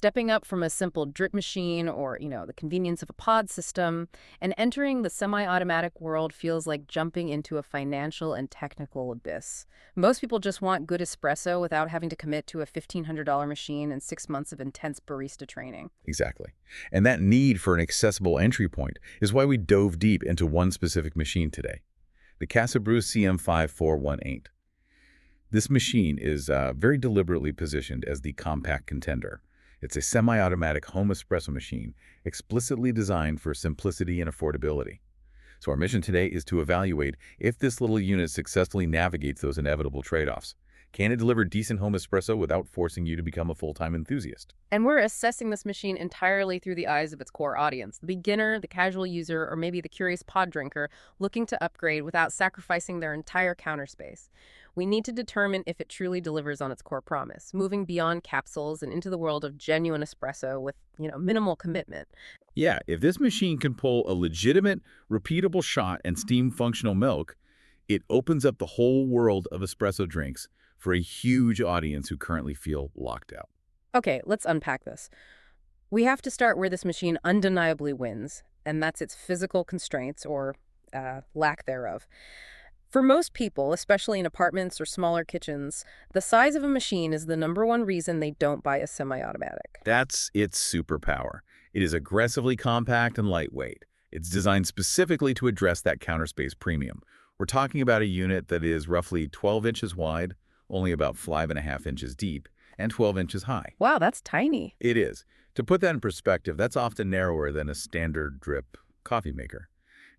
stepping up from a simple drip machine or, the convenience of a pod system and entering the semi-automatic world feels like jumping into a financial and technical abyss. Most people just want good espresso without having to commit to a $1,500 machine and 6 months of intense barista training. Exactly. And that need for an accessible entry point is why we dove deep into one specific machine today, the CASABREWS CM5418. This machine is very deliberately positioned as the compact contender. It's a semi-automatic home espresso machine explicitly designed for simplicity and affordability. So our mission today is to evaluate if this little unit successfully navigates those inevitable trade-offs. Can it deliver decent home espresso without forcing you to become a full-time enthusiast? And we're assessing this machine entirely through the eyes of its core audience, the beginner, the casual user, or maybe the curious pod drinker looking to upgrade without sacrificing their entire counter space. We need to determine if it truly delivers on its core promise, moving beyond capsules and into the world of genuine espresso with, minimal commitment. Yeah, if this machine can pull a legitimate, repeatable shot and steam functional milk, it opens up the whole world of espresso drinks for a huge audience who currently feel locked out. Okay, let's unpack this. We have to start where this machine undeniably wins, and that's its physical constraints or lack thereof. For most people, especially in apartments or smaller kitchens, the size of a machine is the #1 reason they don't buy a semi-automatic. That's its superpower. It is aggressively compact and lightweight. It's designed specifically to address that counter space premium. We're talking about a unit that is roughly 12 inches wide, only about 5.5 inches deep, and 12 inches high. Wow, that's tiny. It is. To put that in perspective, that's often narrower than a standard drip coffee maker.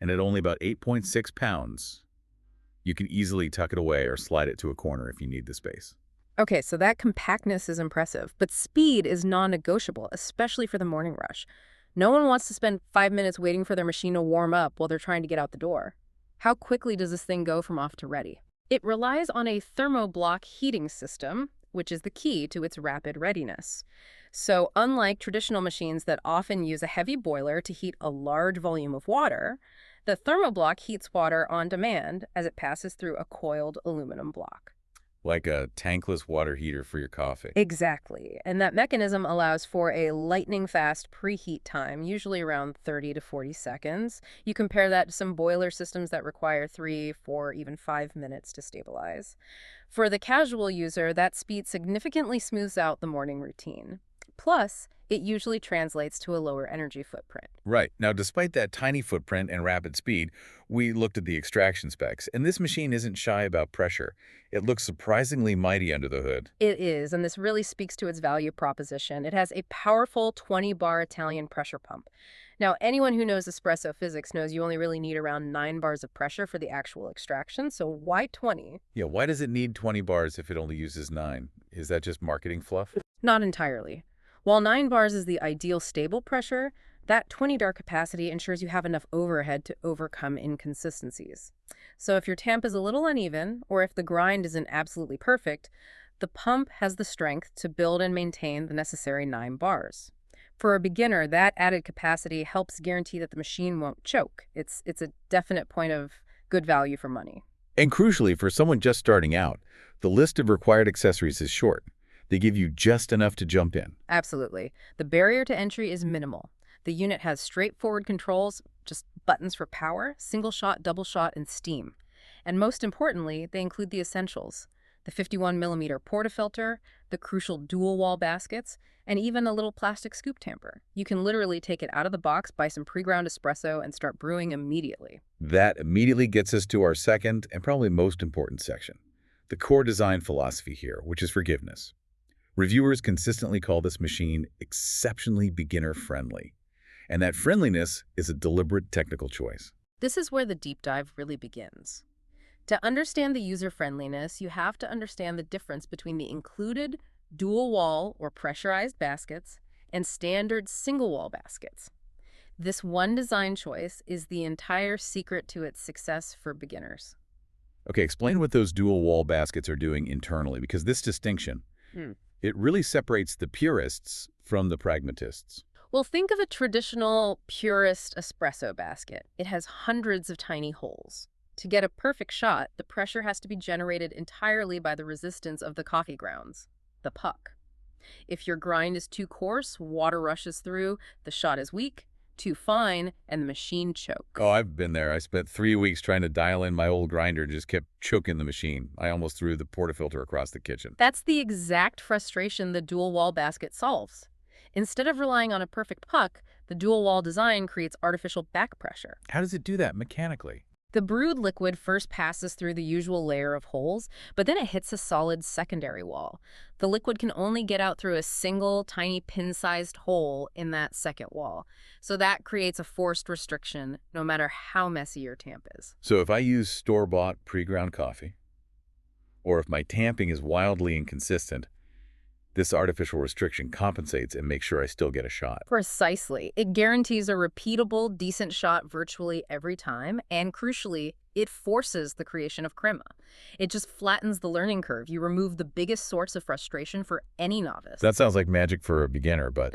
And at only about 8.6 pounds, you can easily tuck it away or slide it to a corner if you need the space. Okay, so that compactness is impressive, but speed is non-negotiable, especially for the morning rush. No one wants to spend 5 minutes waiting for their machine to warm up while they're trying to get out the door. How quickly does this thing go from off to ready? It relies on a thermoblock heating system, which is the key to its rapid readiness. So unlike traditional machines that often use a heavy boiler to heat a large volume of water, the thermoblock heats water on demand as it passes through a coiled aluminum block. Like a tankless water heater for your coffee. Exactly. And that mechanism allows for a lightning-fast preheat time, usually around 30 to 40 seconds. You compare that to some boiler systems that require 3, 4, even 5 minutes to stabilize. For the casual user, that speed significantly smooths out the morning routine. Plus, it usually translates to a lower energy footprint. Right. Now, despite that tiny footprint and rapid speed, we looked at the extraction specs, and this machine isn't shy about pressure. It looks surprisingly mighty under the hood. It is, and this really speaks to its value proposition. It has a powerful 20-bar Italian pressure pump. Now, anyone who knows espresso physics knows you only really need around 9 bars of pressure for the actual extraction, so why 20? Yeah, why does it need 20 bars if it only uses 9? Is that just marketing fluff? Not entirely. While 9 bars is the ideal stable pressure, that 20-bar capacity ensures you have enough overhead to overcome inconsistencies. So if your tamp is a little uneven, or if the grind isn't absolutely perfect, the pump has the strength to build and maintain the necessary 9 bars. For a beginner, that added capacity helps guarantee that the machine won't choke. It's a definite point of good value for money. And crucially, for someone just starting out, the list of required accessories is short. They give you just enough to jump in. Absolutely. The barrier to entry is minimal. The unit has straightforward controls, just buttons for power, single shot, double shot, and steam. And most importantly, they include the essentials: the 51mm portafilter, the crucial dual wall baskets, and even a little plastic scoop tamper. You can literally take it out of the box, buy some pre-ground espresso, and start brewing immediately. That immediately gets us to our second and probably most important section, the core design philosophy here, which is forgiveness. Reviewers consistently call this machine exceptionally beginner-friendly, and that friendliness is a deliberate technical choice. This is where the deep dive really begins. To understand the user-friendliness, you have to understand the difference between the included dual-wall or pressurized baskets and standard single-wall baskets. This one design choice is the entire secret to its success for beginners. Okay, explain what those dual-wall baskets are doing internally, because this distinction, it really separates the purists from the pragmatists. Well, think of a traditional purist espresso basket. It has hundreds of tiny holes. To get a perfect shot, the pressure has to be generated entirely by the resistance of the coffee grounds, the puck. If your grind is too coarse, water rushes through, the shot is weak, too fine, and the machine Oh, chokes. I've been there. I spent 3 weeks trying to dial in my old grinder and just kept choking the machine. I almost threw the portafilter across the kitchen. That's the exact frustration the dual wall basket solves. Instead of relying on a perfect puck, the dual wall design creates artificial back pressure. How does it do that mechanically? The brewed liquid first passes through the usual layer of holes, but then it hits a solid secondary wall. The liquid can only get out through a single, tiny pin-sized hole in that second wall. So that creates a forced restriction, no matter how messy your tamp is. So if I use store-bought pre-ground coffee, or if my tamping is wildly inconsistent, this artificial restriction compensates and makes sure I still get a shot. Precisely. It guarantees a repeatable, decent shot virtually every time, and crucially, it forces the creation of crema. It just flattens the learning curve. You remove the biggest source of frustration for any novice. That sounds like magic for a beginner, but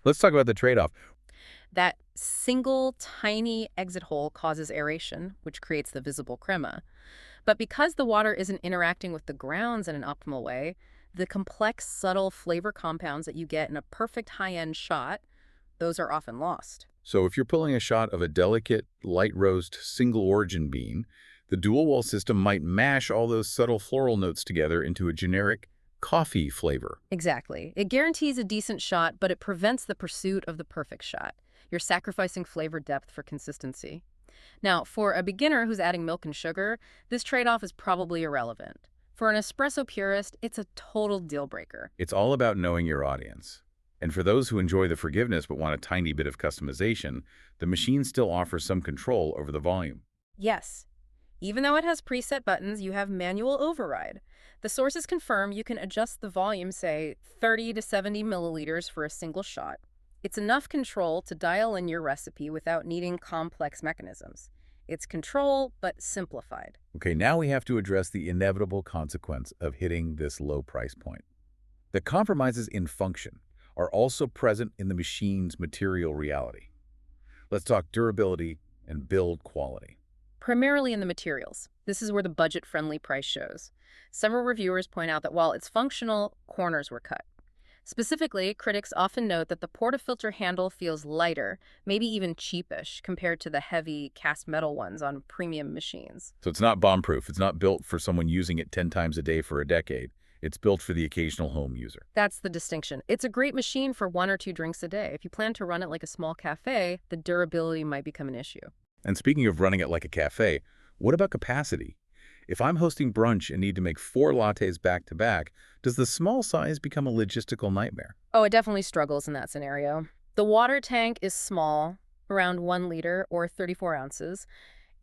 let's talk about the trade-off. That single, tiny exit hole causes aeration, which creates the visible crema. But because the water isn't interacting with the grounds in an optimal way, the complex, subtle flavor compounds that you get in a perfect high-end shot, those are often lost. So if you're pulling a shot of a delicate, light roast, single-origin bean, the dual-wall system might mash all those subtle floral notes together into a generic coffee flavor. Exactly. It guarantees a decent shot, but it prevents the pursuit of the perfect shot. You're sacrificing flavor depth for consistency. Now, for a beginner who's adding milk and sugar, this trade-off is probably irrelevant. For an espresso purist, it's a total deal breaker. It's all about knowing your audience. And for those who enjoy the forgiveness but want a tiny bit of customization, the machine still offers some control over the volume. Yes. Even though it has preset buttons, you have manual override. The sources confirm you can adjust the volume, say 30 to 70 milliliters for a single shot. It's enough control to dial in your recipe without needing complex mechanisms. It's control, but simplified. Okay, now we have to address the inevitable consequence of hitting this low price point. The compromises in function are also present in the machine's material reality. Let's talk durability and build quality. Primarily in the materials. This is where the budget-friendly price shows. Several reviewers point out that while it's functional, corners were cut. Specifically, critics often note that the portafilter handle feels lighter, maybe even cheapish, compared to the heavy cast metal ones on premium machines. So it's not bomb-proof. It's not built for someone using it 10 times a day for a decade. It's built for the occasional home user. That's the distinction. It's a great machine for 1 or 2 drinks a day. If you plan to run it like a small cafe, the durability might become an issue. And speaking of running it like a cafe, what about capacity? If I'm hosting brunch and need to make 4 lattes back-to-back, does the small size become a logistical nightmare? Oh, it definitely struggles in that scenario. The water tank is small, around 1 liter or 34 ounces.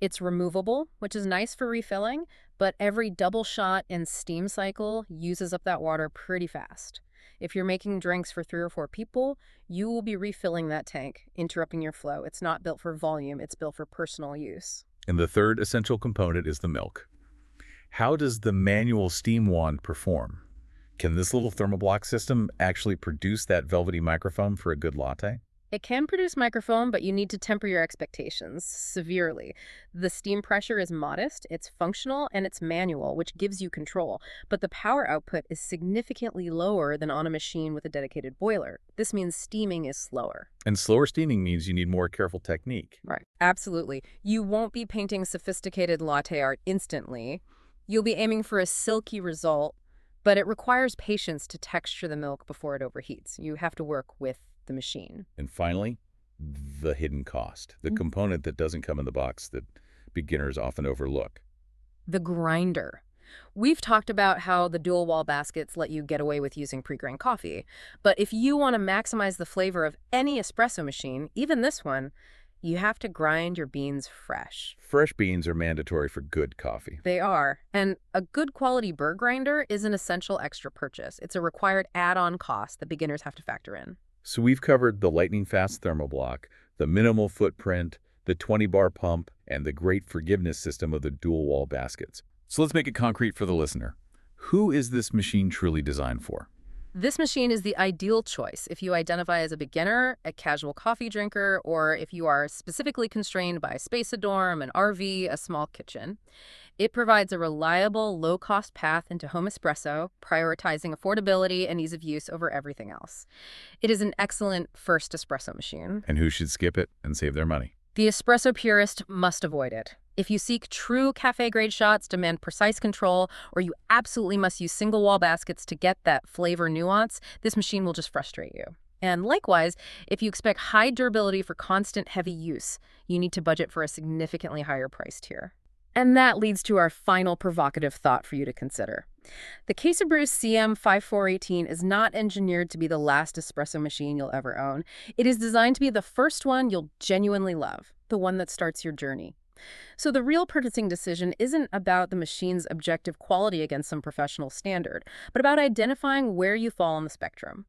It's removable, which is nice for refilling, but every double shot and steam cycle uses up that water pretty fast. If you're making drinks for 3 or 4 people, you will be refilling that tank, interrupting your flow. It's not built for volume, it's built for personal use. And the third essential component is the milk. How does the manual steam wand perform? Can this little thermoblock system actually produce that velvety microfoam for a good latte? It can produce microfoam, but you need to temper your expectations severely. The steam pressure is modest, it's functional, and it's manual, which gives you control. But the power output is significantly lower than on a machine with a dedicated boiler. This means steaming is slower. And slower steaming means you need more careful technique. Right. Absolutely. You won't be painting sophisticated latte art instantly. You'll be aiming for a silky result, but it requires patience to texture the milk before it overheats. You have to work with the machine. And finally, the hidden cost, the component that doesn't come in the box that beginners often overlook. The grinder. We've talked about how the dual wall baskets let you get away with using pre-grind coffee, but if you want to maximize the flavor of any espresso machine, even this one, you have to grind your beans fresh. Fresh beans are mandatory for good coffee. They are. And a good quality burr grinder is an essential extra purchase. It's a required add-on cost that beginners have to factor in. So we've covered the lightning-fast thermoblock, the minimal footprint, the 20-bar pump, and the great forgiveness system of the dual-wall baskets. So let's make it concrete for the listener. Who is this machine truly designed for? This machine is the ideal choice if you identify as a beginner, a casual coffee drinker, or if you are specifically constrained by a space, a dorm, an RV, a small kitchen. It provides a reliable, low-cost path into home espresso, prioritizing affordability and ease of use over everything else. It is an excellent first espresso machine. And who should skip it and save their money? The espresso purist must avoid it. If you seek true cafe-grade shots, demand precise control, or you absolutely must use single-wall baskets to get that flavor nuance, this machine will just frustrate you. And likewise, if you expect high durability for constant heavy use, you need to budget for a significantly higher price tier. And that leads to our final provocative thought for you to consider. The CASABREWS CM5418 is not engineered to be the last espresso machine you'll ever own. It is designed to be the first one you'll genuinely love, the one that starts your journey. So the real purchasing decision isn't about the machine's objective quality against some professional standard, but about identifying where you fall on the spectrum.